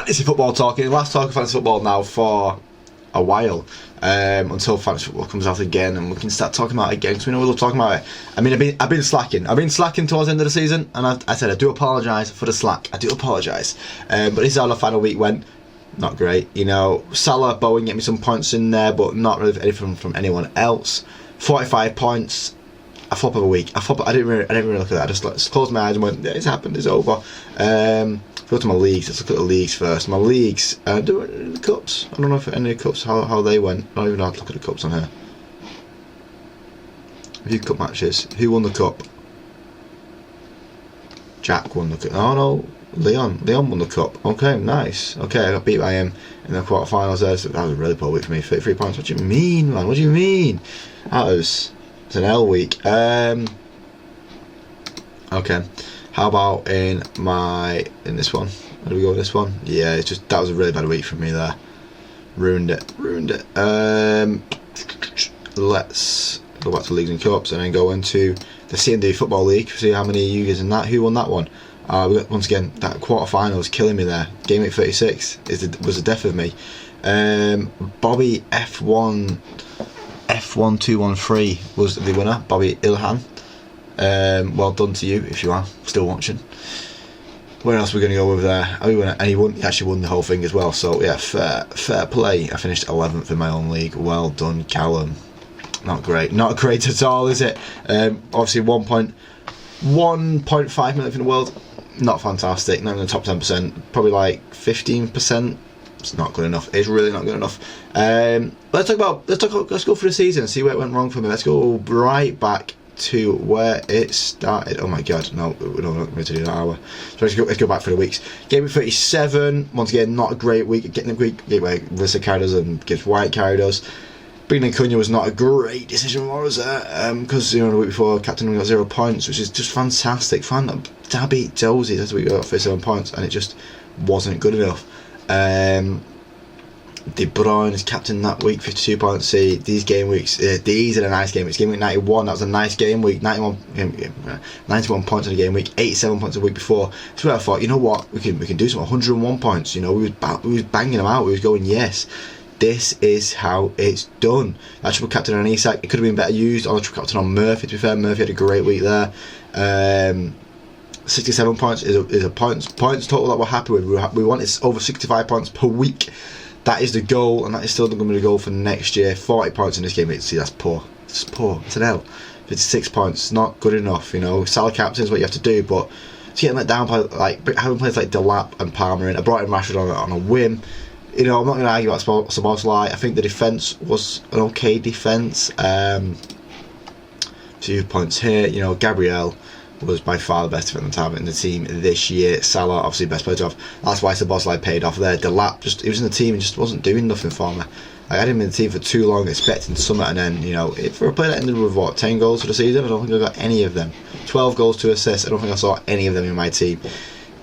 fantasy football talking. Last talk of fantasy football now for a while, until fantasy football comes out again and we can start talking about it again, because we know we love talking about it. I mean, I've been slacking towards the end of the season, and I said I do apologise for the slack. I do apologise, but this is how the final week went. Not great, you know. Salah, Bowen get me some points in there, but not really anything from anyone else. 45 points. I flop of a week. I didn't really look at that. I just closed my eyes and went, yeah, it's happened, it's over. Go to my leagues. Let's look at the leagues first. My leagues, the cups. I don't know if any cups, how they went. I don't even know how to look at the cups on here. Review cup matches. Who won the cup? Jack won the cup. Oh no, Leon won the cup. Okay, nice. Okay, I got beat by him in the quarterfinals there. So that was a really poor week for me. 33 points. What do you mean, man? What do you mean? It's an L week. Okay. How about in this one? Where do we go with this one? Yeah, it's just, that was a really bad week for me there. Ruined it. Let's go back to leagues and cups and then go into the C&D Football League. See how many of you guys in that. Who won that one? We got, once again, that quarter-final was killing me there. Game week 36 was the death of me. Bobby F1213 was the winner. Bobby Ilhan. Well done to you if you are still watching. Where else are we going to go over there? And he actually won the whole thing as well. So yeah, fair play. I finished 11th in my own league. Well done, Callum. Not great at all, is it? Obviously 1.5 millionth in the world. Not fantastic. Not in the top 10%. Probably like 15%. It's not good enough. It's really not good enough. Let's go for the season and see where it went wrong for me. Let's go right back to where it started. Oh my god, no, we're not going to do that hour. So let's go back for the weeks. Game week 37, once again, not a great week. Getting a great game where Rissa carried us and Gibbs White carried us. Bringing in Cunha was not a great decision for us there, because the week before Captain got 0 points, which is just fantastic. Dabby Dozy, that's what we got for 7 points, and it just wasn't good enough. De Bruyne is captain that week, 52 points. See, these game weeks, these are the nice game weeks. Game week 91, that was a nice game week. 91 points in a game week, 87 points a week before. So I thought, you know what, we can do some 101 points. You know, we was banging them out. We was going, yes, this is how it's done. That triple captain on Isak, it could have been better used on a triple captain on Murphy. To be fair, Murphy had a great week there. 67 points is a points total that we're happy with. We want it's over 65 points per week. That is the goal, and that is still going to be the goal for next year. 40 points in this game. See, that's poor. It's poor. It's an L. 56 points, not good enough. You know, Salah captain is what you have to do, but to get let down by having players like Delap and Palmer in, I brought in Rashford on a whim. You know, I'm not going to argue about Szoboszlai. I think the defence was an okay defence. 2 points here. You know, Gabriel was by far the best defender to have in the team this year. Salah, obviously best player to have. That's why Szoboszlai paid off there. Delap, he was in the team and just wasn't doing nothing for me. I had him in the team for too long, expecting something, and then, you know, for a player that ended with what, 10 goals for the season, I don't think I got any of them. 12 goals, 2 assists, I don't think I saw any of them in my team.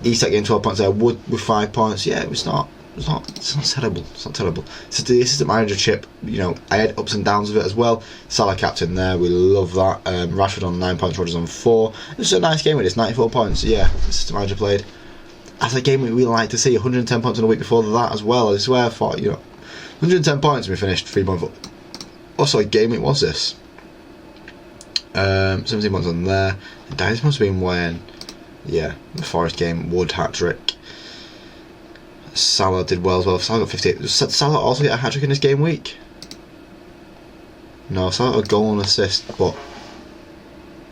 Isak getting 12 points there, Wood with 5 points. Yeah, it's not terrible. It's not terrible. So the assistant manager chip, you know, I had ups and downs of it as well. Salah captain there, we love that. Rashford on 9 points, Rodgers on 4. It was a nice game with this, 94 points. Yeah, the assistant manager played. That's a game we like to see. 110 points in a week before that as well. I swear, I thought, you know, 110 points and we finished 3.4. Also, what game week was this? 17 points on there. This must have been when, yeah, the Forest game, Wood hat-trick. Salah did well as well. Salah got 58. Did Salah also get a hat-trick in this game week? No, Salah got a goal and assist, but...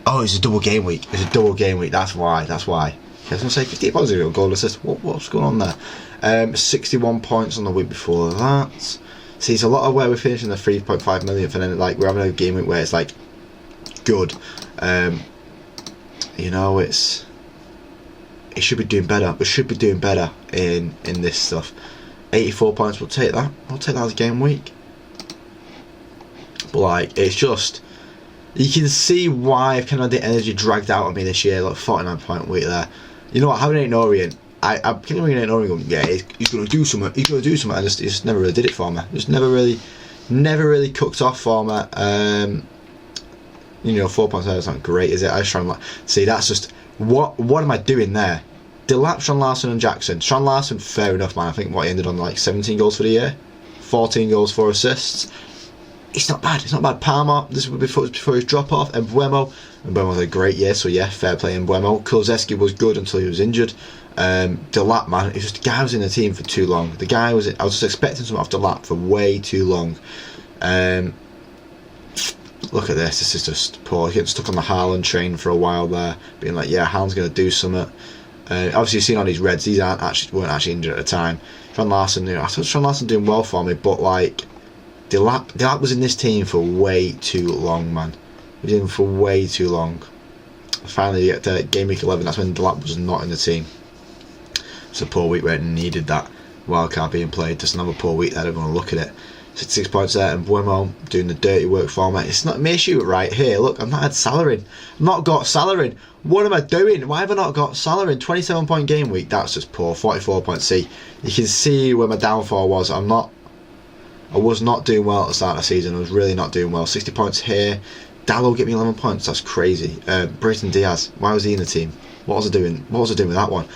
Oh, it's a double game week. That's why. I was going to say 58 points, goal and assist. What's going on there? 61 points on the week before that. See, it's a lot of where we're finishing the 3.5 millionth, and then like we're having a game week where it's like good. You know, it should be doing better. We should be doing better in this stuff. 84 points, we'll take that. We'll take that as a game week. But like, it's just, you can see why I've kind of the energy dragged out of me this year. Like 49 point week there. You know what? Having an Orient, I kept looking at Orient going, yeah, he's going to do something. He just never really did it for me. Just never really cooked off for me. You know, 4 points there is not great, is it? I was trying to see. That's just what am I doing there? Delap, Sean Larson and Jackson. Sean Larson, fair enough, man. I think he ended on like 17 goals for the year, 14 goals, 4 assists. It's not bad. It's not bad. Palmer, this was before his drop off. And Mbeumo had a great year, so yeah, fair play. Mbeumo. Kulusevski was good until he was injured. Delap, man, it's just the guy was in the team for too long. I was just expecting something off Delap for way too long. Look at this. This is just poor. Getting stuck on the Haaland train for a while there, being like, yeah, Haaland's going to do something. Obviously, you've seen on his reds, these weren't actually injured at the time. Sean Larson, I thought Sean Larson doing well for me, but like Delap was in this team for way too long, man. He was in for way too long. Finally, at game week 11, that's when Delap was not in the team. It's a poor week where it needed that wildcard being played. Just another poor week there. I don't want to look at it. 6 points there, and Mbeumo doing the dirty work for me. It's not my issue right here. Look, I've not had Salarin. I've not got Salarin. What am I doing? Why have I not got Salarin? 27-point game week. That's just poor. 44 points. See, you can see where my downfall was. I was not doing well at the start of the season. I was really not doing well. 60 points here. Dallo get me 11 points. That's crazy. Brayton Diaz. Why was he in the team? What was I doing? What was I doing with that one?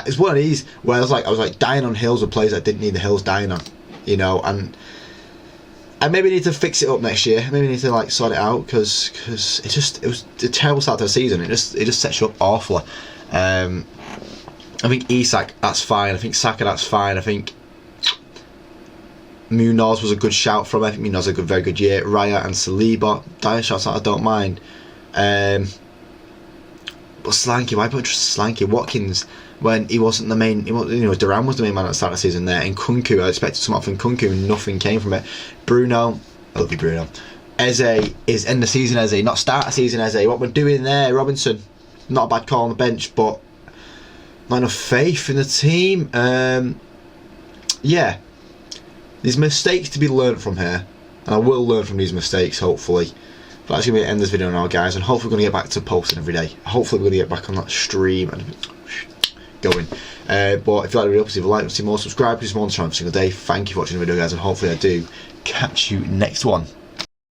It's one of these where I was like dying on hills with players I didn't need the hills dying on, you know. And I maybe need to fix it up next year. Maybe need to like sort it out because it was a terrible start to the season. It just sets you up awfully. I think Isak, that's fine. I think Saka, that's fine. I think Munoz was a good shout from. I think Munoz had a very good year. Raya and Saliba, dire shouts that I don't mind. But Slanky, why put Slanky? Watkins, when he wasn't the main, Duran was the main man at the start of the season there. And Kunku, I expected something from Kunku, and nothing came from it. Bruno, I love you, Bruno. Eze is end of season Eze, not start of season Eze. What we're doing there, Robinson, not a bad call on the bench, but not enough faith in the team. Yeah, there's mistakes to be learnt from here, and I will learn from these mistakes, hopefully. But that's going to be the end of this video now, guys, and hopefully we're going to get back to posting every day. Hopefully we're going to get back on that stream and going. But if you like the video, please leave a like, see more, subscribe, because more on every single day. Thank you for watching the video, guys, and hopefully I do catch you next one.